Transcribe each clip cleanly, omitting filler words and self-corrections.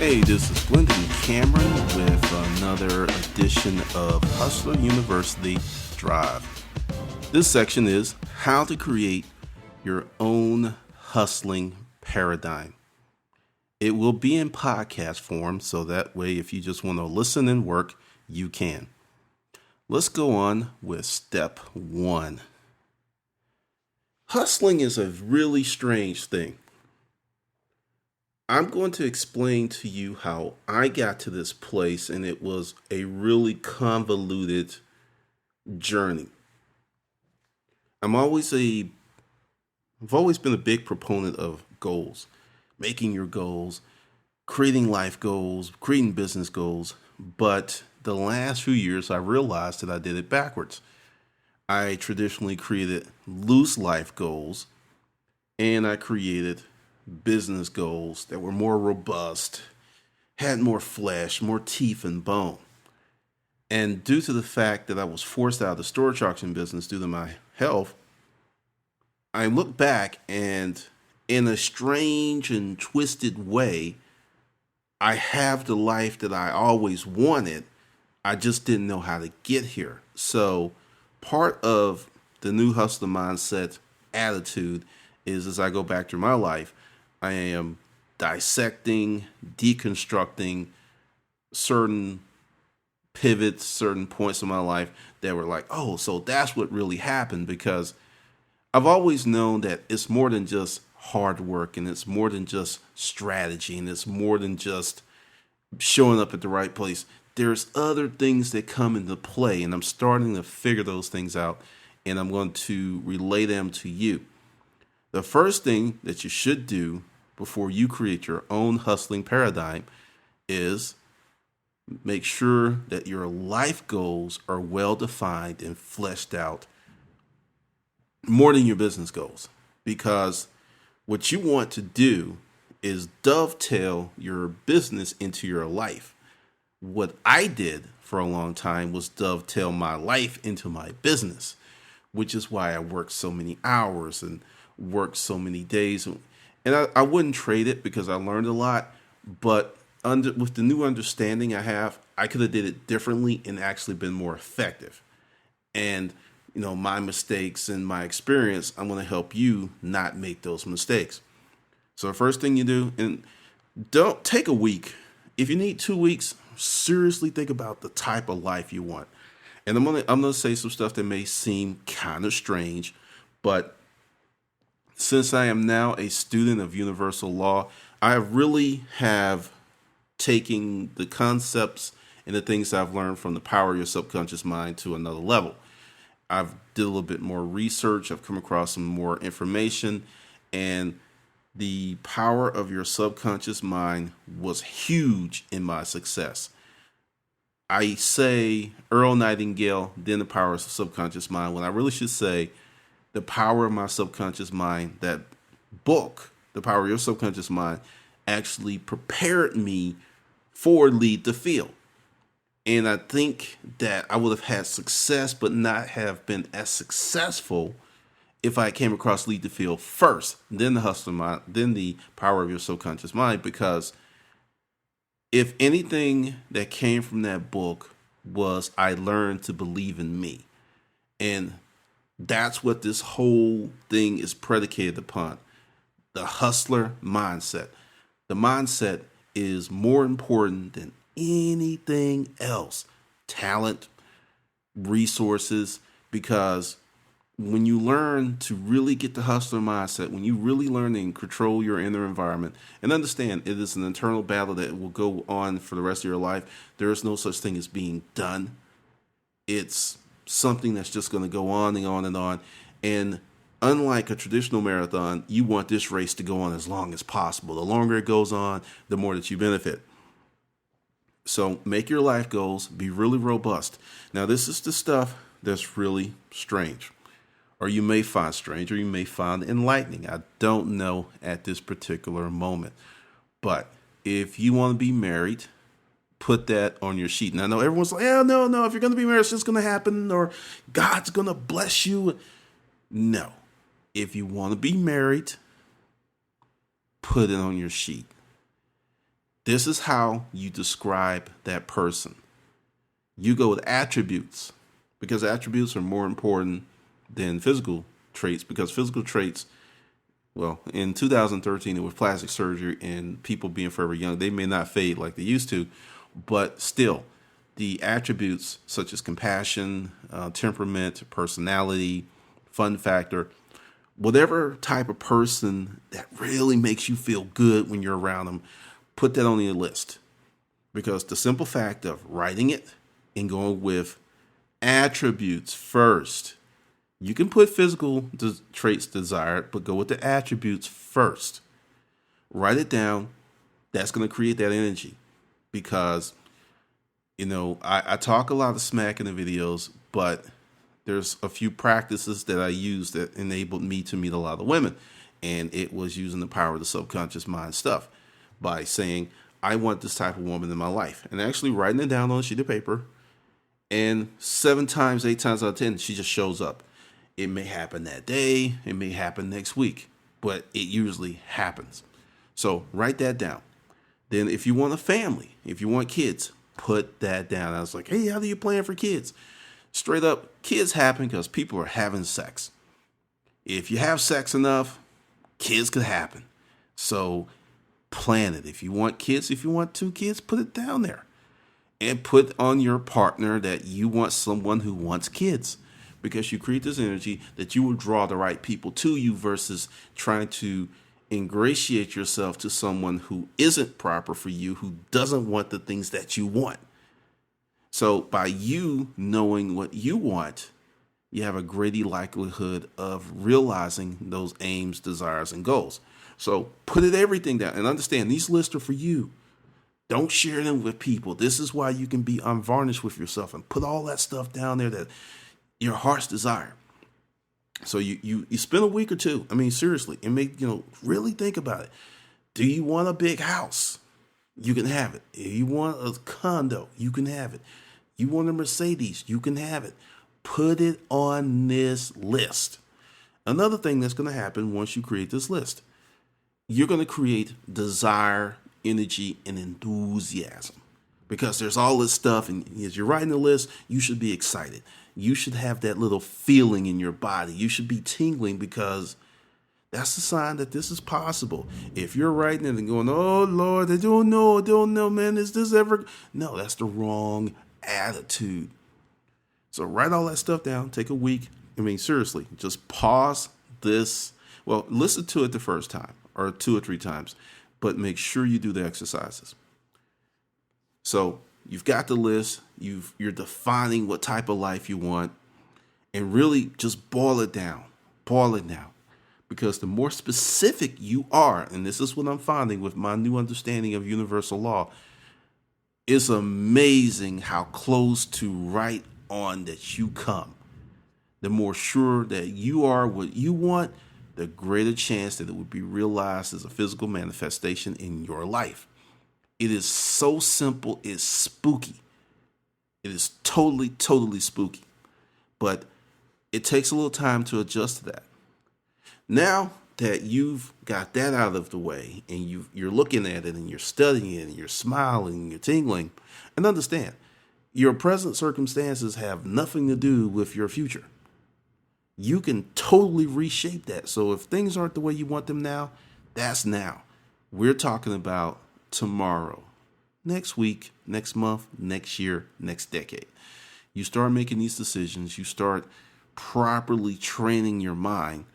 Hey, this is Glendon Cameron with another edition of Hustler University Drive. This section is how to create your own hustling paradigm. It will be in podcast form, so that way if you just want to listen and work, you can. Let's go on with step one. Hustling is a really strange thing. I'm going to explain to you how I got to this place, and it was a really convoluted journey. I've always been a big proponent of goals, making your goals, creating life goals, creating business goals. But the last few years, I realized that I did it backwards. I traditionally created loose life goals, and I created business goals that were more robust, had more flesh, more teeth and bone. And due to the fact that I was forced out of the storage auction business due to my health, I look back and in a strange and twisted way, I have the life that I always wanted. I just didn't know how to get here. So part of the new hustler mindset attitude is, as I go back through my life, I am dissecting, deconstructing certain pivots, certain points in my life that were like, oh, so that's what really happened. Because I've always known that it's more than just hard work, and it's more than just strategy, and it's more than just showing up at the right place. There's other things that come into play, and I'm starting to figure those things out, and I'm going to relay them to you. The first thing that you should do before you create your own hustling paradigm is make sure that your life goals are well defined and fleshed out more than your business goals. Because what you want to do is dovetail your business into your life. What I did for a long time was dovetail my life into my business, which is why I worked so many hours and worked so many days. And I wouldn't trade it because I learned a lot, but with the new understanding I have, I could have did it differently and actually been more effective. And, my mistakes and my experience, I'm going to help you not make those mistakes. So the first thing you do, and don't take a week. If you need 2 weeks, seriously think about the type of life you want. And I'm gonna say some stuff that may seem kind of strange, but since I am now a student of universal law, I really have taken the concepts and the things I've learned from the power of your subconscious mind to another level. I've did a little bit more research. I've come across some more information, and the power of your subconscious mind was huge in my success. I say Earl Nightingale, then the power of the subconscious mind, when I really should say the power of my subconscious mind. That book, The Power of Your Subconscious Mind, actually prepared me for Lead the Field. And I think that I would have had success, but not have been as successful if I came across Lead the Field first, then the hustler mind, then the power of your subconscious mind. Because if anything that came from that book was, I learned to believe in me. And that's what this whole thing is predicated upon. The hustler mindset. The mindset is more important than anything else. Talent, resources, because when you learn to really get the hustler mindset, when you really learn and control your inner environment, and understand it is an internal battle that will go on for the rest of your life, there is no such thing as being done. It's something that's just going to go on and on and on. And unlike a traditional marathon, you want this race to go on as long as possible. The longer it goes on, the more that you benefit. So make your life goals, be really robust. Now, this is the stuff that's really strange, or you may find strange, or you may find enlightening. I don't know at this particular moment. But if you want to be married, put that on your sheet. And I know everyone's like, oh, no, if you're going to be married, it's just going to happen, or God's going to bless you. No. If you want to be married, put it on your sheet. This is how you describe that person. You go with attributes, because attributes are more important than physical traits, because physical traits, well, in 2013, with plastic surgery and people being forever young, they may not fade like they used to, but still, the attributes such as compassion, temperament, personality, fun factor, whatever type of person that really makes you feel good when you're around them, put that on your list. Because the simple fact of writing it and going with attributes first, you can put physical traits desired, but go with the attributes first. Write it down. That's going to create that energy. Because, I talk a lot of smack in the videos, but there's a few practices that I use that enabled me to meet a lot of women. And it was using the power of the subconscious mind stuff by saying, I want this type of woman in my life. And actually writing it down on a sheet of paper. And 7 times, 8 times out of 10, she just shows up. It may happen that day. It may happen next week. But it usually happens. So write that down. Then if you want a family, if you want kids, put that down. I was like, hey, how do you plan for kids? Straight up, kids happen because people are having sex. If you have sex enough, kids could happen. So plan it. If you want kids, if you want 2 kids, put it down there. And put on your partner that you want someone who wants kids. Because you create this energy that you will draw the right people to you versus trying to ingratiate yourself to someone who isn't proper for you, who doesn't want the things that you want. So by you knowing what you want, you have a greater likelihood of realizing those aims, desires, and goals. So put everything down and understand these lists are for you. Don't share them with people. This is why you can be unvarnished with yourself and put all that stuff down there that your heart's desire. So you spend a week or 2. I mean, seriously, and really think about it. Do you want a big house? You can have it. If you want a condo, you can have it. You want a Mercedes, you can have it. Put it on this list. Another thing that's going to happen once you create this list, you're going to create desire, energy, and enthusiasm. Because there's all this stuff, and as you're writing the list, you should be excited. You should have that little feeling in your body. You should be tingling because that's a sign that this is possible. If you're writing it and going, oh, Lord, I don't know, man, is this ever? No, that's the wrong attitude. So write all that stuff down. Take a week. I mean, seriously, just pause this. Well, listen to it the first time or 2 or 3 times, but make sure you do the exercises. So you've got the list. You're defining what type of life you want, and really just boil it down. Boil it down. Because the more specific you are, and this is what I'm finding with my new understanding of universal law, it's amazing how close to right on that you come. The more sure that you are what you want, the greater chance that it would be realized as a physical manifestation in your life. It is so simple, it's spooky. It is totally, totally spooky. But it takes a little time to adjust to that. Now that you've got that out of the way and you're looking at it and you're studying it and you're smiling and you're tingling, and understand, your present circumstances have nothing to do with your future. You can totally reshape that. So if things aren't the way you want them now, that's now. We're talking about tomorrow, next week, next month, next year, next decade. You start making these decisions. You start properly training your mind.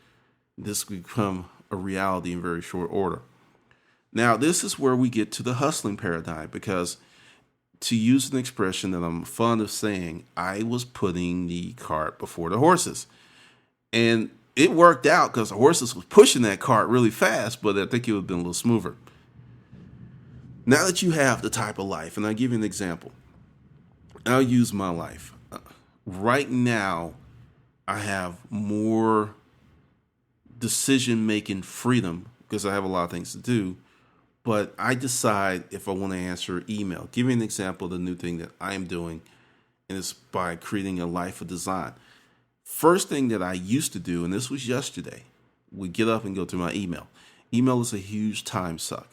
This will become a reality in very short order. Now, this is where we get to the hustling paradigm, because to use an expression that I'm fond of saying, I was putting the cart before the horses. And it worked out because the horses was pushing that cart really fast, but I think it would have been a little smoother. Now that you have the type of life, and I'll give you an example. I'll use my life. Right now, I have more decision-making freedom because I have a lot of things to do, but I decide if I want to answer email. Give you an example of the new thing that I'm doing, and it's by creating a life of design. First thing that I used to do, and this was yesterday, we get up and go to my email. Email is a huge time suck.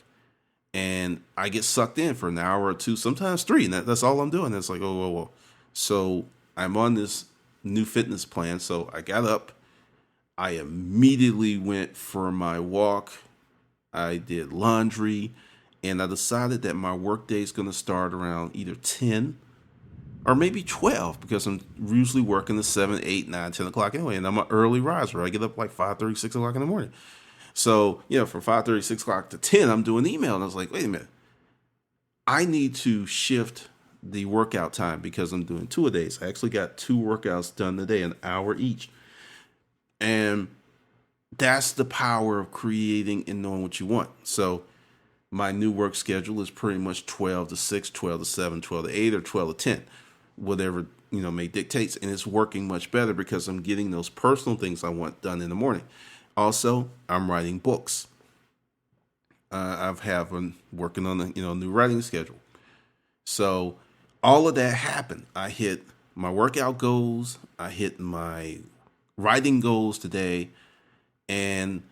and I get sucked in for an hour or two, sometimes three, and that's all I'm doing. It's like, oh, whoa, whoa. So I'm on this new fitness plan. So I got up, I immediately went for my walk, I did laundry, and I decided that my work day is going to start around either 10 or maybe 12, because I'm usually working at 7, 8, 9, 10 o'clock anyway, and I'm an early riser. I get up like 5:30, 6 o'clock in the morning. So, from 5:30, 6 o'clock to 10, I'm doing email. And I was like, wait a minute. I need to shift the workout time because I'm doing 2-a-days. I actually got 2 workouts done today, an hour each. And that's the power of creating and knowing what you want. So my new work schedule is pretty much 12 to 6, 12 to 7, 12 to 8, or 12 to 10, whatever, may dictates. And it's working much better because I'm getting those personal things I want done in the morning. Also, I'm writing books. Been working on a new writing schedule. So all of that happened. I hit my workout goals. I hit my writing goals today. And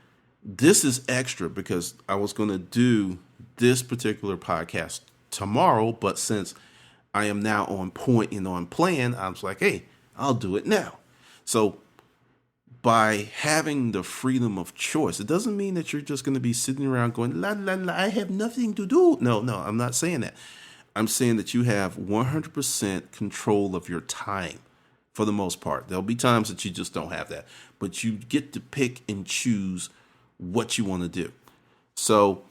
this is extra because I was going to do this particular podcast tomorrow. But since I am now on point and on plan, I was like, hey, I'll do it now. So by having the freedom of choice, it doesn't mean that you're just going to be sitting around going, la, la, la, I have nothing to do. No, I'm not saying that. I'm saying that you have 100% control of your time for the most part. There'll be times that you just don't have that, but you get to pick and choose what you want to do. So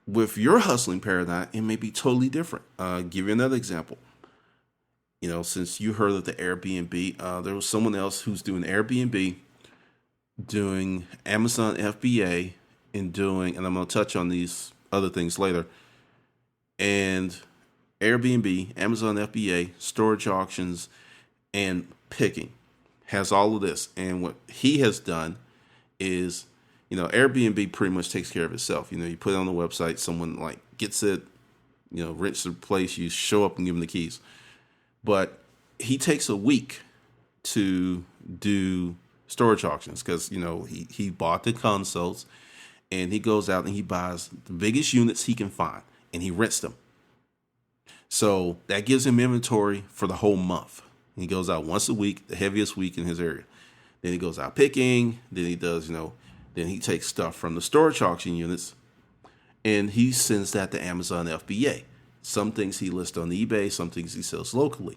with your hustling paradigm, it may be totally different. Give you another example. Since you heard of the Airbnb, there was someone else who's doing Airbnb, doing Amazon FBA, and I'm going to touch on these other things later, and Airbnb, Amazon FBA, storage auctions, and picking, has all of this. And what he has done is, Airbnb pretty much takes care of itself. You put it on the website, someone gets it, rents the place, you show up and give them the keys. But he takes a week to do storage auctions because, he bought the consoles, and he goes out and he buys the biggest units he can find and he rents them. So that gives him inventory for the whole month. He goes out once a week, the heaviest week in his area. Then he goes out picking. Then he does, then he takes stuff from the storage auction units and he sends that to Amazon FBA. Some things he lists on eBay, some things he sells locally.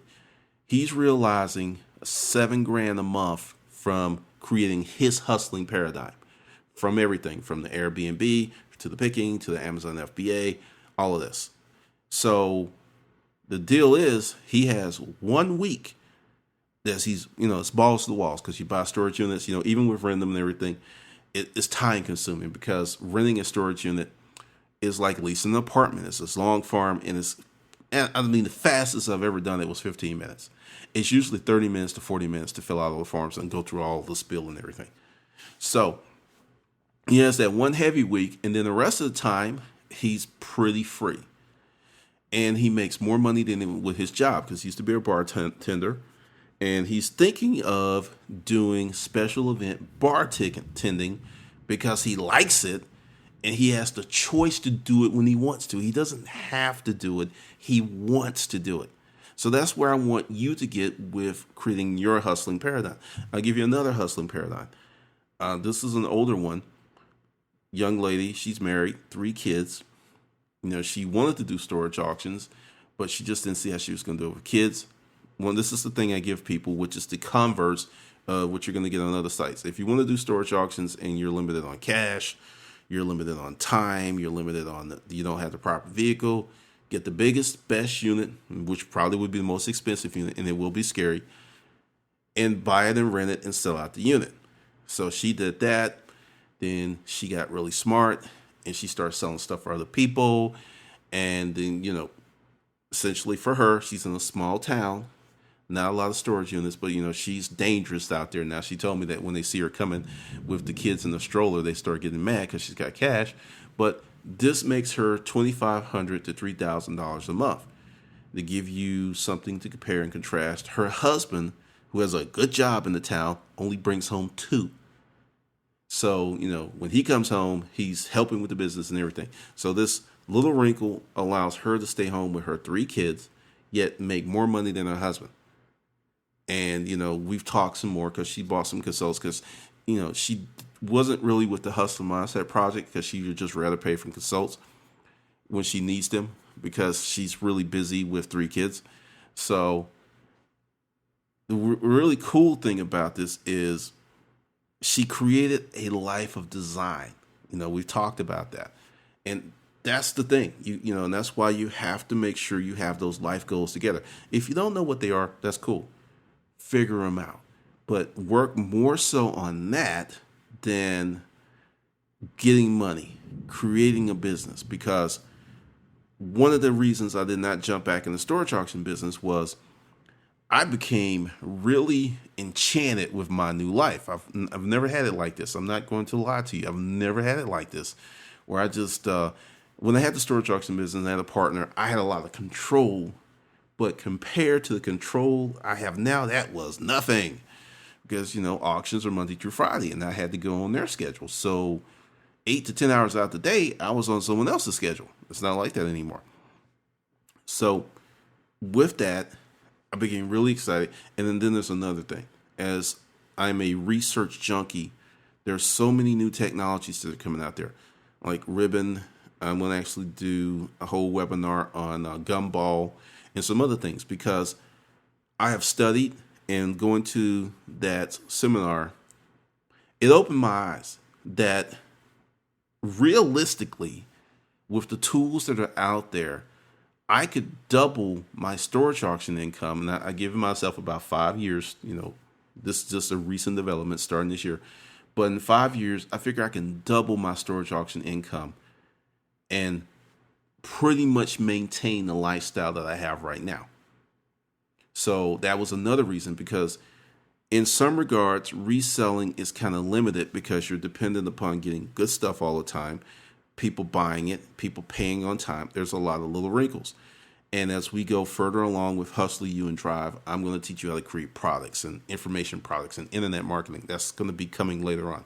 He's realizing $7,000 a month from creating his hustling paradigm, from everything from the Airbnb to the picking to the Amazon FBA, all of this. So the deal is he has 1 week that he's, it's balls to the walls because you buy storage units, even with renting them and everything, it's time consuming because renting a storage unit is like leasing an apartment. It's this long farm, and the fastest I've ever done it was 15 minutes. It's usually 30 minutes to 40 minutes to fill out all the forms and go through all the spill and everything. So he has that one heavy week, and then the rest of the time he's pretty free. And he makes more money than with his job because he used to be a bartender. And he's thinking of doing special event bartending because he likes it. And he has the choice to do it when he wants to. He doesn't have to do it. He wants to do it. So that's where I want you to get with creating your hustling paradigm. I'll give you another hustling paradigm. This is an older one. Young lady, she's married, 3 kids. She wanted to do storage auctions, but she just didn't see how she was going to do it with kids. Well, this is the thing I give people, which is the converse of what you're going to get on other sites. If you want to do storage auctions and you're limited on cash, you're limited on time, you're limited on you don't have the proper vehicle, get the biggest, best unit, which probably would be the most expensive unit, and it will be scary, and buy it and rent it and sell out the unit. So she did that. Then she got really smart and she started selling stuff for other people. And then, essentially for her, she's in a small town, not a lot of storage units, but, she's dangerous out there now. She told me that when they see her coming with the kids in the stroller, they start getting mad because she's got cash. But this makes her $2,500 to $3,000 a month. To give you something to compare and contrast, her husband, who has a good job in the town, only brings home 2. So, when he comes home, he's helping with the business and everything. So this Little wrinkle allows her to stay home with her 3 kids, yet make more money than her husband. And, we've talked some more because she bought some consults because, she wasn't really with the Hustler Mindset Project because she would just rather pay for consults when she needs them because she's really busy with 3 kids. So the really cool thing about this is she created a life of design. We've talked about that. And that's the thing, and that's why you have to make sure you have those life goals together. If you don't know what they are, that's cool. Figure them out. But work more so on that than getting money, creating a business. Because one of the reasons I did not jump back in the storage auction business was I became really enchanted with my new life. I've never had it like this. I'm not going to lie to you. I've never had it like this, where I just when I had the storage auction business, I had a partner. I had a lot of control, but compared to the control I have now, that was nothing. Because auctions are Monday through Friday, and I had to go on their schedule. So 8 to 10 hours out the day, I was on someone else's schedule. It's not like that anymore. So with that, I became really excited. And then there's another thing. As I'm a research junkie, there's so many new technologies that are coming out there. Like Ribbon, I'm going to actually do a whole webinar on Gumball and some other things because I have studied, and going to that seminar, it opened my eyes that realistically, with the tools that are out there, I could double my storage auction income. And I give myself about 5 years. This is just a recent development starting this year. But in 5 years, I figure I can double my storage auction income and pretty much maintain the lifestyle that I have right now. So that was another reason, because in some regards, reselling is kind of limited because you're dependent upon getting good stuff all the time, people buying it, people paying on time. There's a lot of little wrinkles. And as we go further along with Hustle You and Drive, I'm going to teach you how to create products and information products and internet marketing. That's going to be coming later on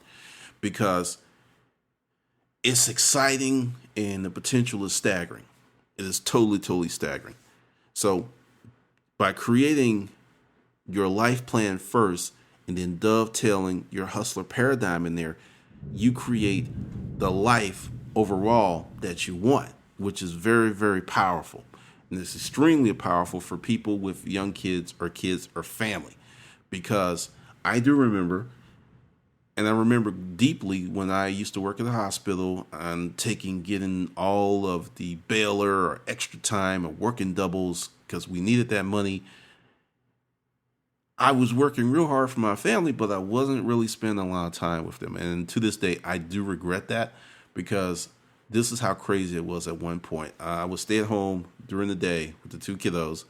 because it's exciting and the potential is staggering. It is totally, totally staggering. So by creating your life plan first and then dovetailing your hustler paradigm in there, you create the life overall that you want, which is very, very powerful. And it's extremely powerful for people with young kids or family, because I do remember, and I remember deeply when I used to work at the hospital and getting all of the bailer or extra time or working doubles because we needed that money. I was working real hard for my family, but I wasn't really spending a lot of time with them. And to this day, I do regret that because this is how crazy it was at one point. I would stay at home during the day with the 2 kiddos.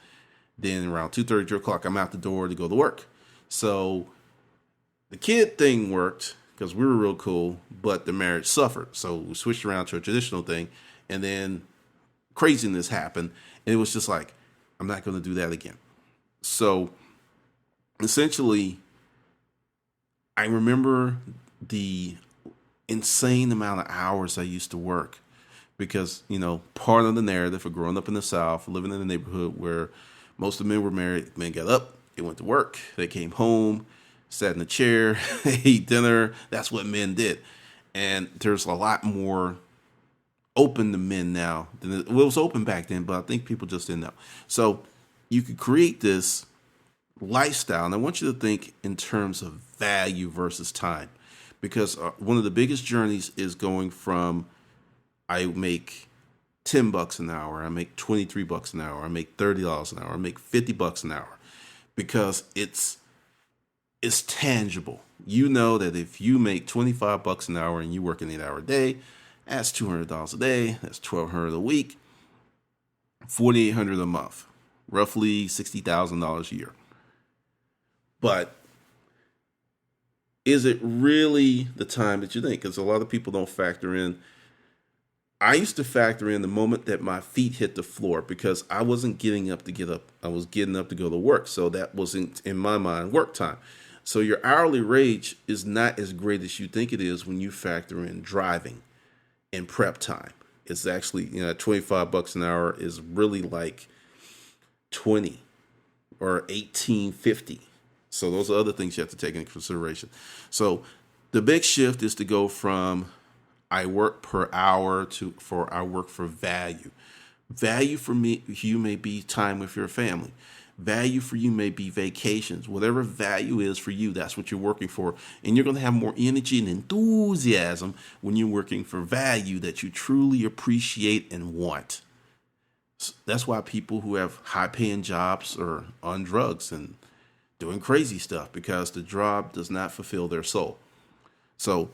Then around 2:30, 3 o'clock, I'm out the door to go to work. So the kid thing worked because we were real cool, but the marriage suffered. So we switched around to a traditional thing, and then craziness happened. And it was just like, I'm not going to do that again. So essentially, I remember the insane amount of hours I used to work because, part of the narrative of growing up in the South, living in a neighborhood where most of the men were married, men got up, they went to work, they came home, sat in a chair, ate dinner. That's what men did. And there's a lot more open to men now than it was open back then, but I think people just didn't know. So you could create this lifestyle. And I want you to think in terms of value versus time, because one of the biggest journeys is going from I make $10 an hour, I make $23 an hour, I make $30 an hour, I make $50 an hour, because it's tangible. You know that if you make $25 an hour and you work an 8-hour day, that's $200 a day, that's $1,200 a week, $4,800 a month, roughly $60,000 a year. But is it really the time that you think? Because a lot of people don't factor in. I used to factor in the moment that my feet hit the floor, because I wasn't getting up to get up. I was getting up to go to work. So that wasn't, in my mind, work time. So your hourly wage is not as great as you think it is when you factor in driving and prep time. It's actually, $25 an hour is really like 20 or 18.50. So those are other things you have to take into consideration. So the big shift is to go from I work per hour to for I work for value. Value for me, you may be time with your family. Value for you may be vacations. Whatever value is for you, that's what you're working for. And you're going to have more energy and enthusiasm when you're working for value that you truly appreciate and want. That's why people who have high paying jobs are on drugs and doing crazy stuff, because the job does not fulfill their soul. So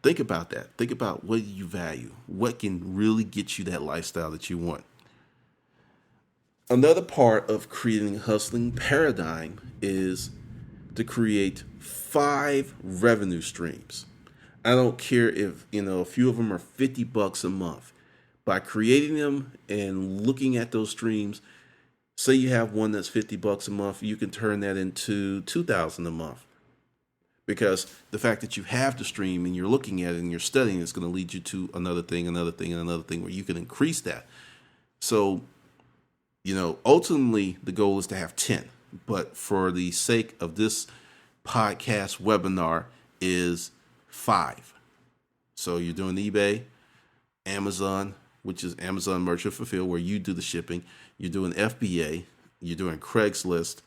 think about that. Think about what you value, what can really get you that lifestyle that you want. Another part of creating a hustling paradigm is to create 5 revenue streams. I don't care if, a few of them are $50 a month. By creating them and looking at those streams, say you have one that's $50 a month, you can turn that into $2,000 a month. Because the fact that you have the stream and you're looking at it and you're studying, it's going to lead you to another thing, another thing, and another thing where you can increase that. So, ultimately the goal is to have 10. But for the sake of this podcast webinar is 5. So you're doing eBay, Amazon, which is Amazon Merchant Fulfill, where you do the shipping. You're doing FBA, you're doing Craigslist,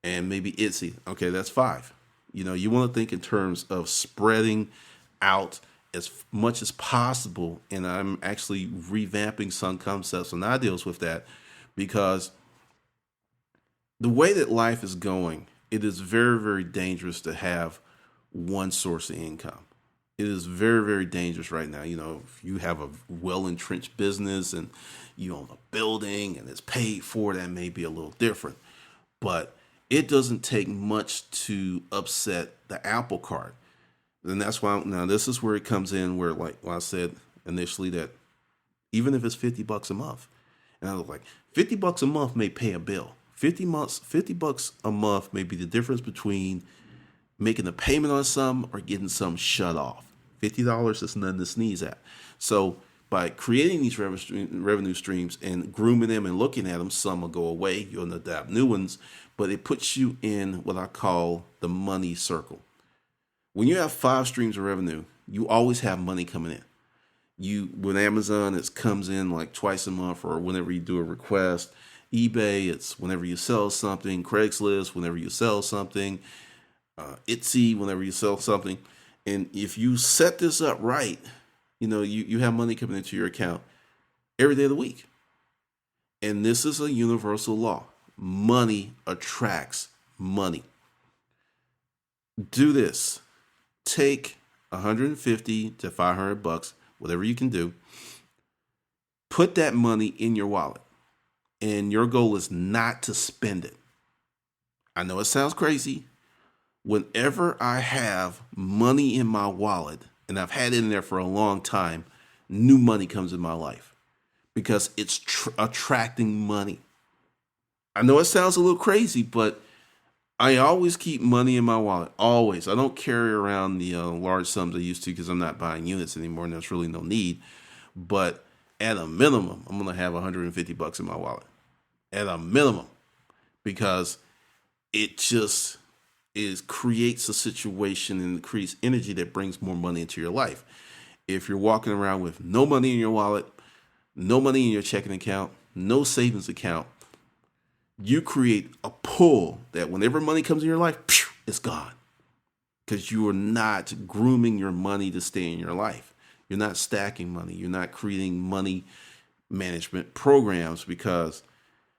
and maybe Etsy. Okay, that's 5. You want to think in terms of spreading out as much as possible. And I'm actually revamping some concepts and ideas with that, because the way that life is going, it is very, very dangerous to have one source of income. It is very, very dangerous right now. If you have a well-entrenched business and you own a building and it's paid for, that may be a little different. But it doesn't take much to upset the apple cart. And that's why, now this is where it comes in, where, like I said initially, that even if it's $50 a month, and I was like, $50 a month may pay a bill. $50 a month may be the difference between making a payment on some or getting some shut off. $50 is nothing to sneeze at. So by creating these revenue streams and grooming them and looking at them, some will go away. You'll adapt new ones, but it puts you in what I call the money circle. When you have 5 streams of revenue, you always have money coming in. With Amazon, it comes in like twice a month or whenever you do a request. eBay, it's whenever you sell something. Craigslist, whenever you sell something. Etsy, whenever you sell something. And if you set this up right, you have money coming into your account every day of the week. And this is a universal law. Money attracts money. Do this. Take $150 to $500, whatever you can do. Put that money in your wallet. And your goal is not to spend it. I know it sounds crazy. Whenever I have money in my wallet, and I've had it in there for a long time, new money comes in my life because it's attracting money. I know it sounds a little crazy, but I always keep money in my wallet. Always. I don't carry around the large sums I used to, because I'm not buying units anymore and there's really no need. But at a minimum, I'm going to have $150 in my wallet. At a minimum. Because it just creates a situation and creates energy that brings more money into your life. If you're walking around with no money in your wallet, no money in your checking account, no savings account, you create a pull that whenever money comes in your life, it's gone. Because you are not grooming your money to stay in your life. You're not stacking money. You're not creating money management programs, because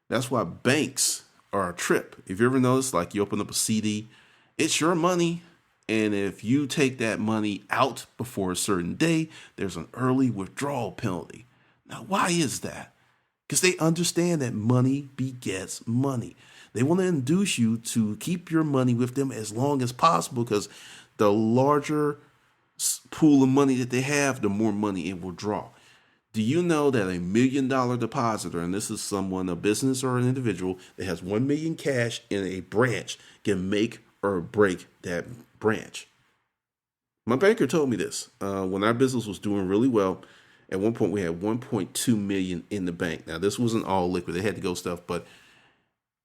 that's why banks are a trip. If you ever notice, like you open up a CD, it's your money. And if you take that money out before a certain day, there's an early withdrawal penalty. Now, why is that? Because they understand that money begets money. They want to induce you to keep your money with them as long as possible, because the larger pool of money that they have, the more money it will draw. Do you know that $1 million depositor, and this is someone, a business or an individual that has $1 million cash in a branch, can make or break that branch? My banker told me this when our business was doing really well. At one point, we had 1.2 million in the bank. Now, this wasn't all liquid; they had to go stuff. But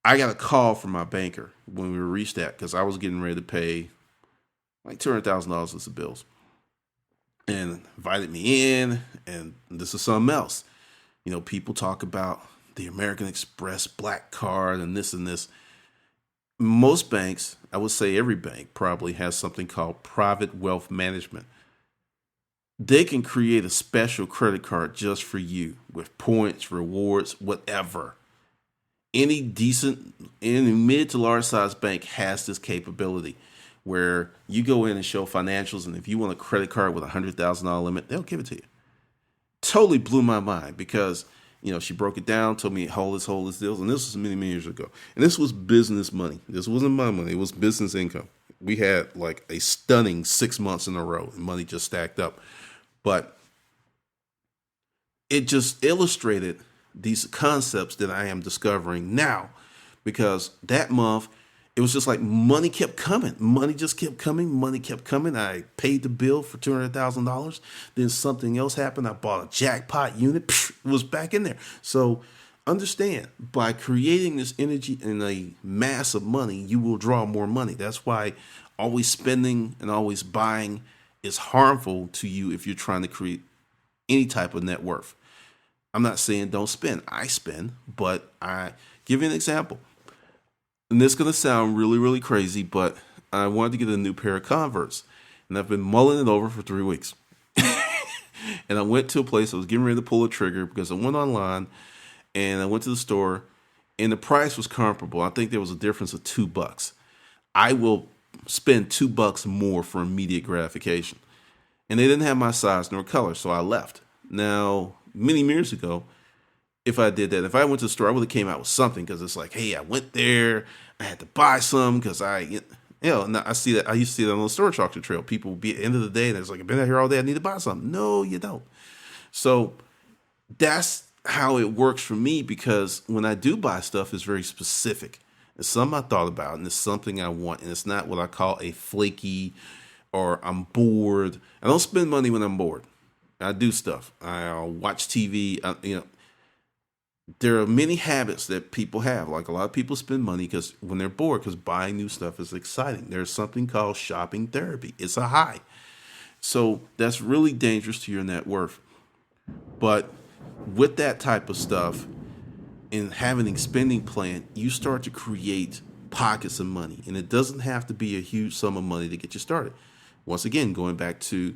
I got a call from my banker when we reached that because I was getting ready to pay like $200,000 worth of bills, and invited me in. And this is something else. People talk about the American Express Black Card and this and this. Most banks, I would say every bank, probably has something called private wealth management. They can create a special credit card just for you with points, rewards, whatever. Any mid to large size bank has this capability where you go in and show financials, and if you want a credit card with $100,000 limit, they'll give it to you. Totally blew my mind because she broke it down, told me hold this deals, and this was many years ago. And this was business money. This wasn't my money. It was business income. We had like a stunning 6 months in a row, and money just stacked up. But it just illustrated these concepts that I am discovering now, because that month it was just like money kept coming. Money just kept coming. Money kept coming. I paid the bill for $200,000. Then something else happened. I bought a jackpot unit. It was back in there. So understand, by creating this energy in a mass of money, you will draw more money. That's why always spending and always buying is harmful to you if you're trying to create any type of net worth. I'm not saying don't spend. I spend, but I give you an example. And this is going to sound really crazy, but I wanted to get a new pair of Converse, and I've been mulling it over for 3 weeks. And I went to a place, I was getting ready to pull a trigger because I went online and I went to the store and the price was comparable. I think there was a difference of $2. I will spend $2 more for immediate gratification. And they didn't have my size nor color, so I left. Now, many years ago, if I did that, if I went to the store, I would have came out with something, because it's like, hey, I went there, I had to buy some because and I see that. I used to see that on the storage auction trail. People would be at the end of the day and it's like, I've been out here all day, I need to buy something. No, you don't. So that's how it works for me, because when I do buy stuff, it's very specific. It's something I thought about and it's something I want, and it's not what I call a flaky or I'm bored. I don't spend money when I'm bored. I do stuff. I'll watch TV. There are many habits that people have. Like, a lot of people spend money because when they're bored, because buying new stuff is exciting. There's something called shopping therapy. It's a high. So that's really dangerous to your net worth. But with that type of stuff and having a spending plan, you start to create pockets of money. And it doesn't have to be a huge sum of money to get you started. Once again, going back to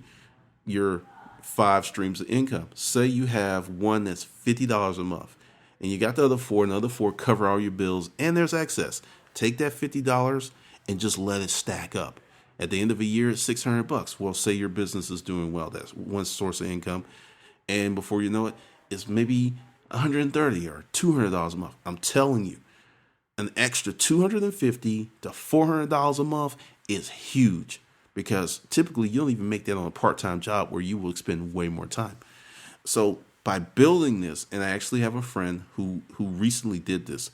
your 5 streams of income. Say you have one that's $50 a month, and you got the other 4, and the other 4 cover all your bills, and there's excess. Take that $50 and just let it stack up. At the end of a year, it's $600. Well, say your business is doing well. That's one source of income. And before you know it, it's maybe $130 or $200 a month. I'm telling you, an extra $250 to $400 a month is huge, because typically you don't even make that on a part-time job where you will spend way more time. So by building this, and I actually have a friend who recently did this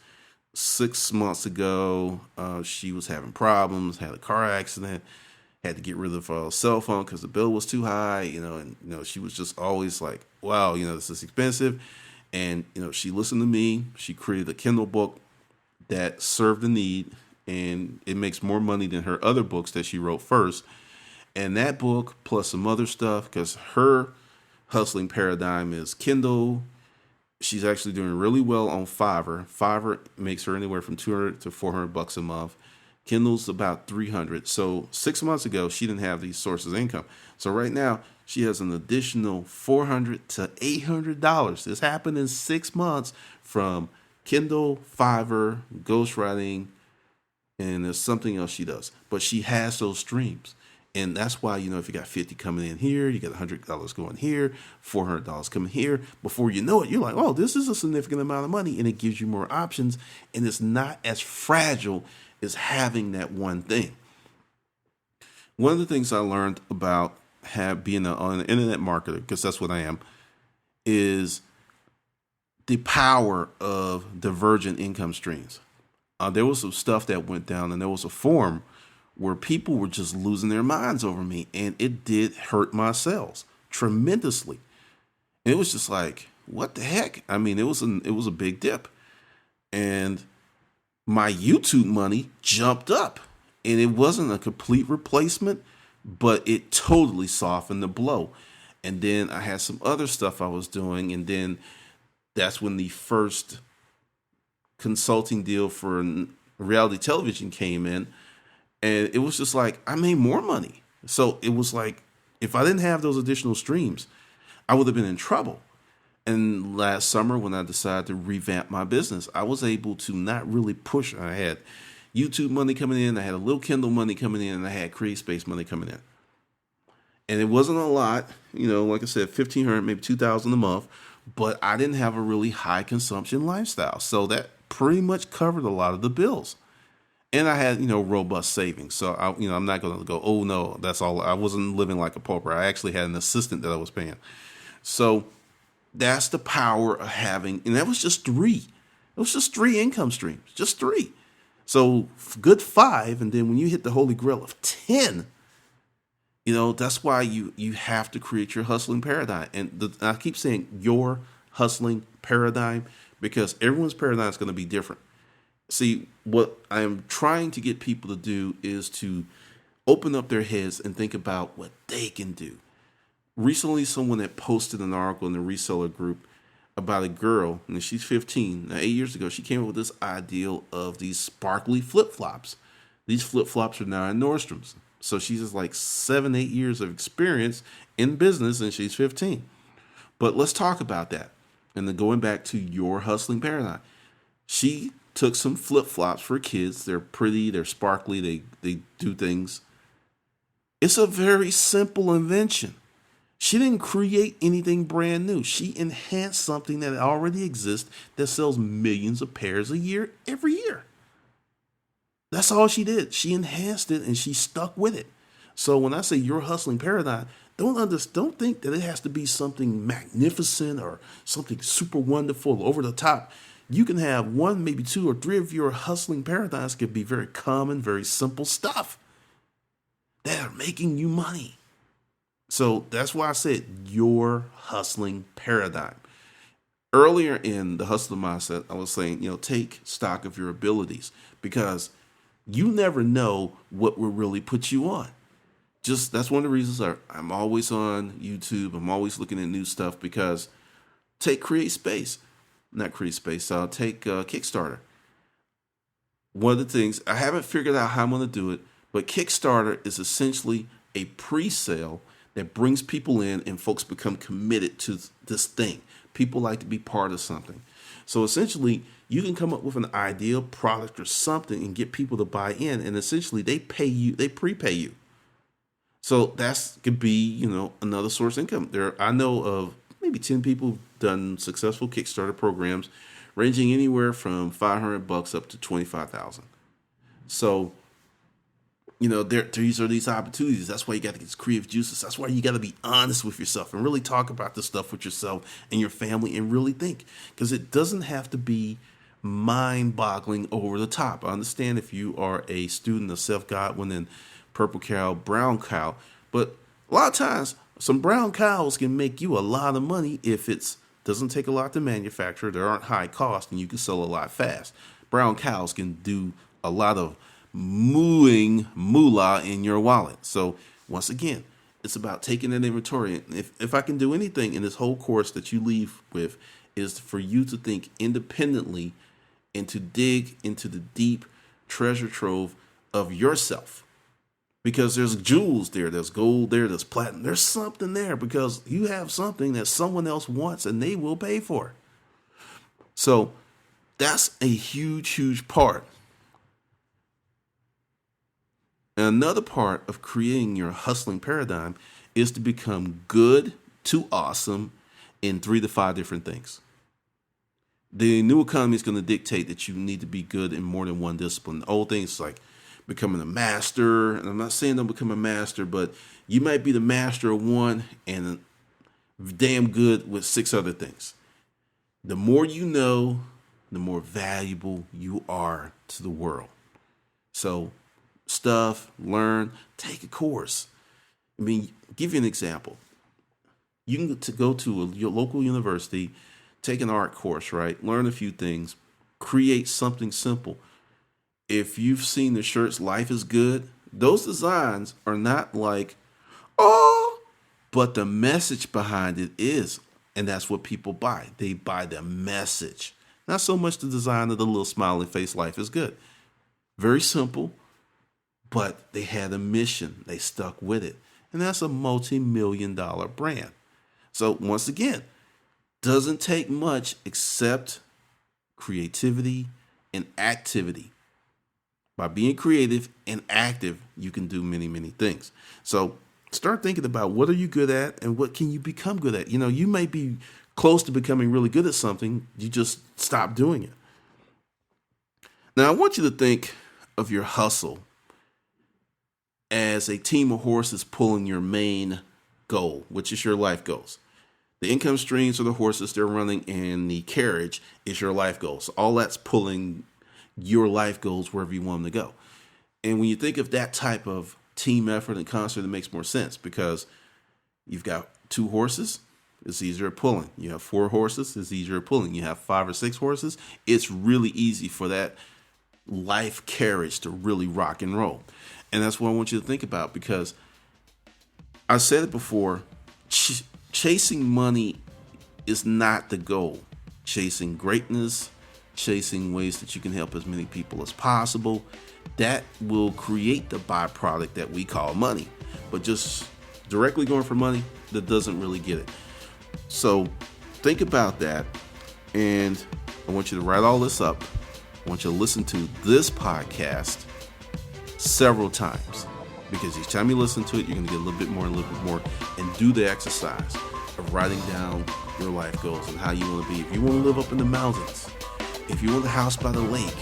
6 months ago. She was having problems, had a car accident, had to get rid of her cell phone because the bill was too high, and she was just always like, wow, this is expensive. And, she listened to me. She created a Kindle book that served the need, and it makes more money than her other books that she wrote first. And that book, plus some other stuff, because her hustling paradigm is Kindle. She's actually doing really well on Fiverr. Fiverr makes her anywhere from $200 to $400 a month. Kindle's about $300. So 6 months ago, she didn't have these sources of income. So right now, she has an additional $400 to $800. This happened in 6 months from Kindle, Fiverr, ghostwriting, and there's something else she does. But she has those streams. And that's why, if you got 50 coming in here, you got $100 going here, $400 coming here, before you know it, you're like, oh, this is a significant amount of money, and it gives you more options, and it's not as fragile as having that one thing. One of the things I learned about being an internet marketer, because that's what I am, is the power of divergent income streams. There was some stuff that went down, and there was a forum where people were just losing their minds over me, and it did hurt my sales tremendously. And it was just like, what the heck? I mean, it was a big dip. And my YouTube money jumped up. And it wasn't a complete replacement, but it totally softened the blow. And then I had some other stuff I was doing, and then that's when the first consulting deal for reality television came in, and it was just like I made more money. So it was like if I didn't have those additional streams, I would have been in trouble. And last summer, when I decided to revamp my business, I was able to not really push. I had YouTube money coming in, I had a little Kindle money coming in, and I had Create Space money coming in. And it wasn't a lot, like I said, 1,500, maybe 2,000 a month, but I didn't have a really high consumption lifestyle. So that pretty much covered a lot of the bills. And I had, robust savings. So I'm not going to go, oh no, that's all. I wasn't living like a pauper. I actually had an assistant that I was paying. So that's the power of having, and that was just three. It was just three income streams, just three. So good five. And then when you hit the holy grail of 10, that's why you have to create your hustling paradigm. And I keep saying your hustling paradigm because everyone's paradigm is going to be different. See, what I'm trying to get people to do is to open up their heads and think about what they can do. Recently, someone had posted an article in the reseller group about a girl, and she's 15. Now, 8 years ago, she came up with this ideal of these sparkly flip-flops. These flip-flops are now in Nordstrom's. So she's just like 7-8 years of experience in business, and she's 15. But let's talk about that. And then going back to your hustling paradigm, she took some flip-flops for kids. They're pretty, they're sparkly, they do things. It's a very simple invention. She didn't create anything brand new. She enhanced something that already exists that sells millions of pairs a year, every year. That's all she did. She enhanced it and she stuck with it. So when I say your hustling paradigm, don't think that it has to be something magnificent or something super wonderful over the top. You can have one, maybe two or three of your hustling paradigms could be very common, very simple stuff that are making you money. So that's why I said your hustling paradigm. Earlier in the hustler mindset, I was saying, take stock of your abilities because you never know what will really put you on. Just that's one of the reasons I'm always on YouTube. I'm always looking at new stuff because take Create Space. Not Create Space. Take Kickstarter. One of the things, I haven't figured out how I'm going to do it, but Kickstarter is essentially a pre-sale that brings people in and folks become committed to this thing. People like to be part of something. So essentially, you can come up with an ideal product or something and get people to buy in, and essentially they pay you, they prepay you. So that's could be, another source of income. I know of maybe 10 people who've done successful Kickstarter programs ranging anywhere from $500 up to $25,000. So these are these opportunities. That's why you got to get creative juices. That's why you got to be honest with yourself and really talk about this stuff with yourself and your family and really think. Because it doesn't have to be mind-boggling over the top. I understand if you are a student of Seth Godin and Purple Cow, Brown Cow. But a lot of times, some brown cows can make you a lot of money if it doesn't take a lot to manufacture. There aren't high costs and you can sell a lot fast. Brown cows can do a lot of moolah in your wallet. So once again, it's about taking that inventory. If I can do anything in this whole course that you leave with is for you to think independently and to dig into the deep treasure trove of yourself. Because there's jewels there, there's gold there, there's platinum, there's something there because you have something that someone else wants and they will pay for. So that's a huge, huge part. Another part of creating your hustling paradigm is to become good to awesome in 3 to 5 different things. The new economy is going to dictate that you need to be good in more than one discipline. The old thing is like becoming a master. And I'm not saying don't become a master, but you might be the master of one and damn good with 6 other things. The more you know, the more valuable you are to the world. So learn, take a course. Give you an example. You can go to your local university, take an art course, right? Learn a few things, create something simple. If you've seen the shirts "Life is Good," those designs are not like, oh, but the message behind it is, and that's what people buy. They buy the message, not so much the design of the little smiley face "Life is Good." Very simple, but they had a mission. They stuck with it, and that's a multi-million-dollar brand. So once again, doesn't take much except creativity and activity. By being creative and active, you can do many, many things. So start thinking about what are you good at and what can you become good at. You may be close to becoming really good at something. You just stop doing it. Now, I want you to think of your hustle as a team of horses pulling your main goal, which is your life goals. The income streams are the horses they're running, and the carriage is your life goals. All that's pulling your life goals wherever you want them to go. And when you think of that type of team effort and concert, it makes more sense because you've got 2 horses, it's easier at pulling. You have 4 horses, it's easier at pulling. You have 5 or 6 horses, it's really easy for that life carriage to really rock and roll. And that's what I want you to think about, because I said it before, chasing money is not the goal. Chasing greatness, chasing ways that you can help as many people as possible, that will create the byproduct that we call money. But just directly going for money, that doesn't really get it. So think about that, and I want you to write all this up. I want you to listen to this podcast several times, because each time you listen to it, you're going to get a little bit more and a little bit more, and do the exercise of writing down your life goals and how you want to be. If you want to live up in the mountains, if you want a house by the lake,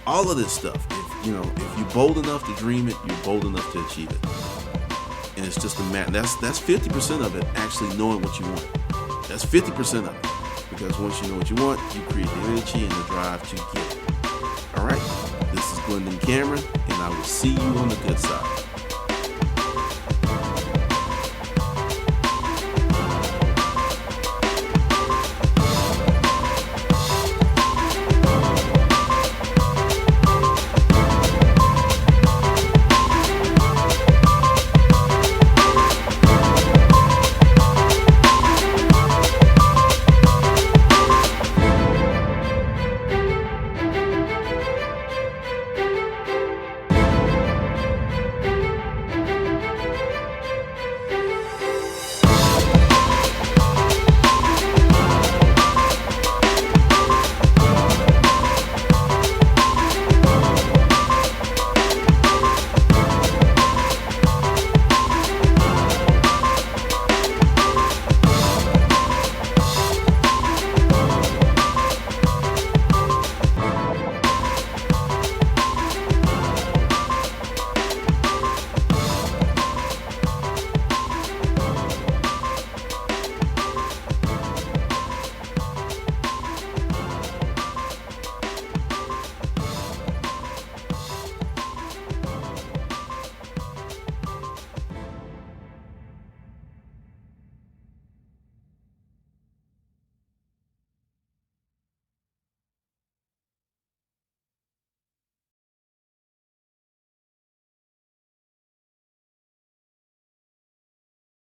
all of this stuff. If you're bold enough to dream it, you're bold enough to achieve it. And it's just a matter. That's 50% of it. Actually knowing what you want. That's 50% of it. Because once you know what you want, you create the energy and the drive to get it. All right. This is Glendon Cameron, and I will see you on the good side.